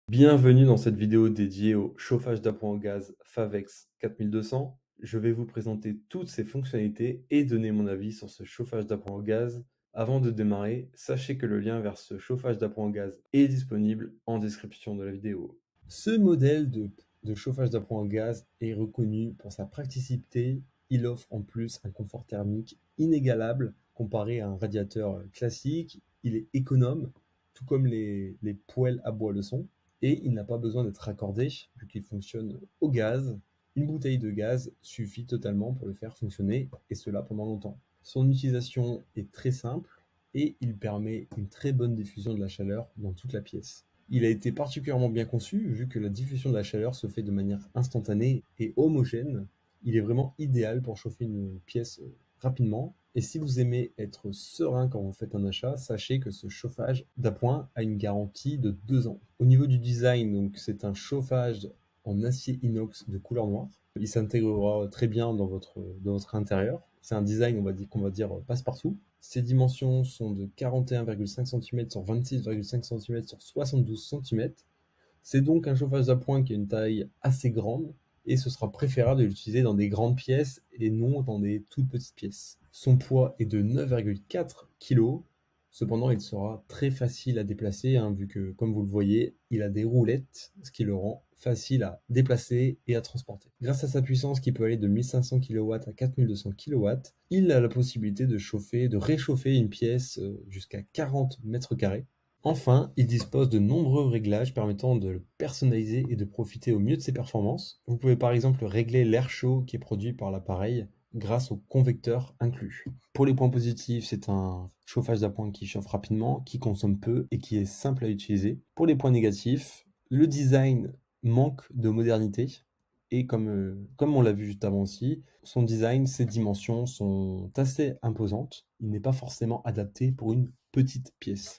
Bienvenue dans cette vidéo dédiée au chauffage d'appoint au gaz Favex 4200. Je vais vous présenter toutes ses fonctionnalités et donner mon avis sur ce chauffage d'appoint au gaz. Avant de démarrer, sachez que le lien vers ce chauffage d'appoint au gaz est disponible en description de la vidéo. Ce modèle de chauffage d'appoint au gaz est reconnu pour sa praticité. Il offre en plus un confort thermique inégalable comparé à un radiateur classique. Il est économe, tout comme les poêles à bois le sont. Et il n'a pas besoin d'être raccordé, vu qu'il fonctionne au gaz. Une bouteille de gaz suffit totalement pour le faire fonctionner, et cela pendant longtemps. Son utilisation est très simple, et il permet une très bonne diffusion de la chaleur dans toute la pièce. Il a été particulièrement bien conçu, vu que la diffusion de la chaleur se fait de manière instantanée et homogène. Il est vraiment idéal pour chauffer une pièce rapidement. Et si vous aimez être serein quand vous faites un achat, sachez que ce chauffage d'appoint a une garantie de 2 ans. Au niveau du design, donc c'est un chauffage en acier inox de couleur noire. Il s'intégrera très bien dans votre intérieur. C'est un design, qu'on va dire passe-partout. Ses dimensions sont de 41,5 cm sur 26,5 cm sur 72 cm. C'est donc un chauffage d'appoint qui a une taille assez grande, et ce sera préférable de l'utiliser dans des grandes pièces et non dans des toutes petites pièces. Son poids est de 9,4 kg. Cependant, il sera très facile à déplacer, vu que, comme vous le voyez, il a des roulettes, ce qui le rend facile à déplacer et à transporter. Grâce à sa puissance qui peut aller de 1500 kW à 4200 kW, il a la possibilité de réchauffer une pièce jusqu'à 40 mètres carrés. Enfin, il dispose de nombreux réglages permettant de le personnaliser et de profiter au mieux de ses performances. Vous pouvez par exemple régler l'air chaud qui est produit par l'appareil grâce au convecteur inclus. Pour les points positifs, c'est un chauffage d'appoint qui chauffe rapidement, qui consomme peu et qui est simple à utiliser. Pour les points négatifs, le design manque de modernité. Et comme on l'a vu juste avant aussi, son design, ses dimensions sont assez imposantes. Il n'est pas forcément adapté pour une petite pièce.